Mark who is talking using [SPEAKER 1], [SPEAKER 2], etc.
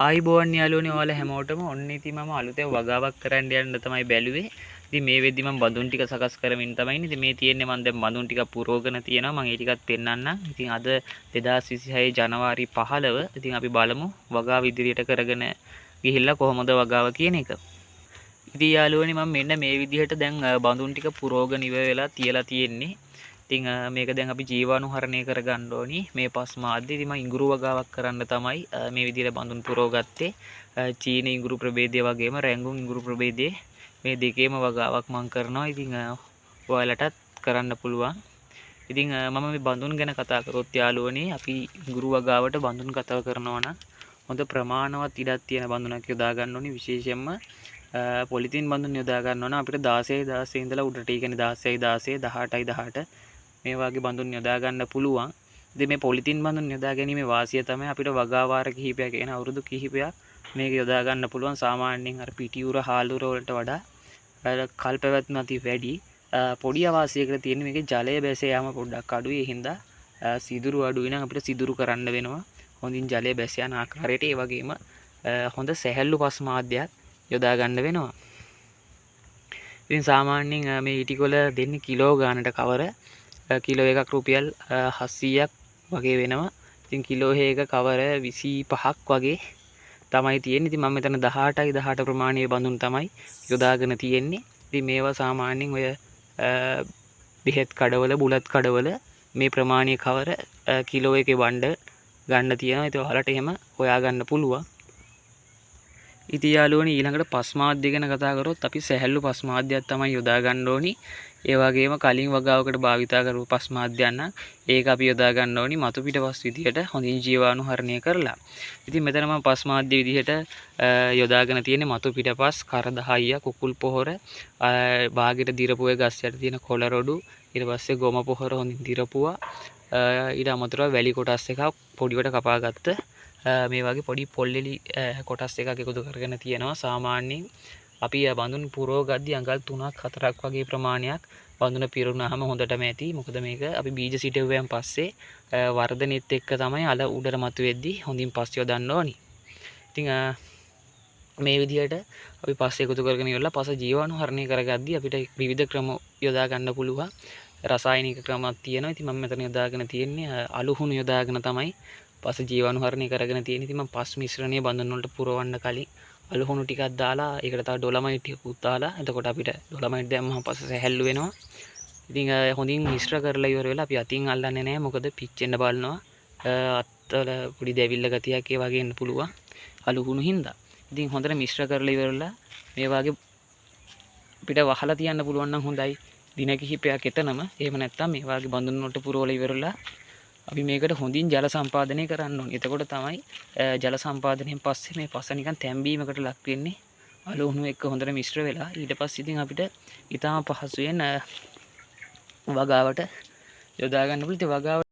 [SPEAKER 1] ආයිබෝවන් යාළුවනේ ඔයාලා හැමෝටම ඔන්න ඉතින් මම අලුතෙන් වගාවක් කරන්න යන්න තමයි බැලුවේ. ඉතින් මේ වෙද්දි මම බඳුන් ටික සකස් කරමින් තමයි ඉන්නේ. ඉතින් මේ තියෙන්නේ මම දැන් බඳුන් ටික පුරවගෙන තියෙනවා. මම ඒ ටිකත් පෙන්නන්නම්. ඉතින් අද 2026 ජනවාරි 15. ඉතින් අපි බලමු වගාව ඉදිරියට කරගෙන ගිහිල්ලා කොහොමද වගාව කියන එක. ඉතින් යාළුවනේ මම මෙන්න මේ විදිහට දැන් බඳුන් ටික පුරවගෙන ඉවර වෙලා තියලා තියෙන්නේ. ඉතින් මේක දැන් අපි ජීවාණුහරණය කරගන්න ඕනි මේ පස් මාධ්‍ය. ඉතින් මම ඉඟුරු වගාවක් කරන්න තමයි මේ විදිහට බඳුන් පුරවගත්තේ. චීන ඉඟුරු ප්‍රභේදය වගේම රැංගුන් ඉඟුරු ප්‍රභේදයේ මේ දෙකේම වගාවක් මම කරනවා. ඉතින් ඔයාලටත් කරන්න පුළුවන්. ඉතින් මම මේ බඳුන් ගැන කතා කරොත් යාළුවනේ අපි ඉඟුරු වගාවට බඳුන් කතා කරනවා නම් හොඳ ප්‍රමාණවත් ඉඩක් තියෙන බඳුනක් යොදා ගන්න ඕනි. විශේෂයෙන්ම පොලිතින් බඳුන් යොදා ගන්න ඕන අපිට 16 ඉඳලා උඩට. ඒ කියන්නේ 16 18 මේ වගේ බඳුන් යොදා ගන්න පුළුවන්. ඉතින් මේ පොලිතින් බඳුන් යොදා ගැනීමේ වාසිය තමයි අපිට වගා වාර කිහිපයක් එන අවුරුදු කිහිපයක් මේක යොදා ගන්න පුළුවන්. සාමාන්‍යයෙන් අර පිටියුර හාලුර වලට වඩා කල් පැවැත්ම අති වැඩි. පොඩි අවාසියකට තියෙන මේකේ ජලය බැස යාම පොඩ්ඩක් අඩුයි. ඒ හින්දා සිදුරු අඩුයි නම් අපිට සිදුරු කරන්න වෙනවා. හොඳින් ජලය බැස යන ආකාරයට. ඒ වගේම හොඳ සැහැල්ලු පස් මාධ්‍යයක් යොදා ගන්න වෙනවා. ඉතින් සාමාන්‍යයෙන් මේ ඉටිකොල දෙන්නේ කිලෝ ගානට කවර. කිලෝ එකක් රුපියල් 700ක් වගේ වෙනවා. ඉතින් කිලෝ එක කවර 25ක් වගේ තමයි තියෙන්නේ. ඉතින් මම මෙතන 18යි 18 ප්‍රමාණයේ බඳුන් තමයි යොදාගෙන තියෙන්නේ. ඉතින් මේවා සාමාන්‍යයෙන් ඔය බෙහෙත් කඩවල බුලත් කඩවල මේ ප්‍රමාණයේ කවර කිලෝ එකේ වණ්ඩ ගන්න තියෙනවා. ඉතින් ඔයාලට එහෙම හොයා ගන්න පුළුවන්. ඉතින් යාළුවනේ ඊළඟට පස් මාධ්‍ය ගැන කතා කරොත් අපි සැහැල්ලු පස් මාධ්‍යයක් තමයි යොදා ගන්න ඕනි. ඒ වගේම කලින් වගාවකට භාවිතා කරපු පස් මාධ්‍යයන් නම් ඒක අපි යොදා ගන්න ඕනි මතු පිට පස් විදිහට හොඳින් ජීවාණුහරණය කරලා. ඉතින් මෙතන මම පස් මාධ්‍ය විදිහට යොදාගෙන තියෙන්නේ මතු පිට පස්, කර 10, කුකුල් පොහොර, බාගෙට දිරපුවේ ගස් යට තියෙන කොළ රොඩු, ඊට පස්සේ ගොම පොහොර හොඳින් දිරපුවා, ඊට අමතරව වැලි කොටස් එකක් පොඩිවට කපාගත්ත මේ වගේ පොඩි පොල්ලෙලි කොටස් එකක් එකතු කරගෙන තියෙනවා. සාමාන්‍යයෙන් අපි බඳුන් පුරව ගද්දී අඟල් 3ක් 4ක් වගේ ප්‍රමාණයක් බඳුන පිරුණාම හොඳටම ඇති. මොකද මේක අපි බීජ සිටුවෙන් පස්සේ වර්ධනෙත් එක්ක තමයි අල උඩට මතුවෙද්දී හොඳින් පස් යොදන්න ඕනි. ඉතින් මේ විදිහට අපි පස් එකතු කරගෙන ඉවරලා පස ජීවාණුහරණය කරගද්දී අපිට විවිධ ක්‍රම යොදා ගන්න පුළුවන්. රසායනික ක්‍රමයක් තියෙනවා. ඉතින් මම මෙතන යොදාගෙන තියෙන්නේ අලුහුණු යොදාගෙන තමයි පස ජීවාණුහරණය කරගෙන තියෙන්නේ. ඉතින් මම පස් මිශ්‍රණය බඳුන් වලට පුරවන්න කලින් අලුහුණු ටිකක් දාලා ඒකට තව ඩොලමයිට් ටිකකුත් දාලා එතකොට අපිට ඩොලමයිට් දැම්මම පස සැහැල්ලු වෙනවා. ඉතින් හොඳින් මිශ්‍ර කරලා ඉවර වෙලා අපි අතින් අල්ලන්නේ නැහැ. මොකද පිච්චෙන්න බලනවා. අත්වල පොඩි දැවිල්ල ගතියක් ඒ වගේ එන්න පුළුවන් අලුහුණු හින්දා. ඉතින් හොඳට මිශ්‍ර කරලා ඉවරලා මේ වගේ අපිට වහලා තියන්න පුළුවන් නම් හොඳයි. දින කිහිපයක් එතනම. එහෙම නැත්නම් මේ වගේ බඳුන් වලට පුරවලා ඉවරලා අපි මේකට හොඳින් ජල සම්පාදනය කරන්න ඕනේ. එතකොට තමයි ජල සම්පාදනයෙන් පස්සේ මේ පස නිකන් තැම්බීමකට ලක් වෙන්නේ. අලුහුණු එක්ක හොඳට මිශ්‍ර වෙලා ඊට පස්සේ ඉතින් අපිට ඊටම පහසුවෙන් වගාවට යොදා ගන්න පුළුවන්. ඉතින් වගාව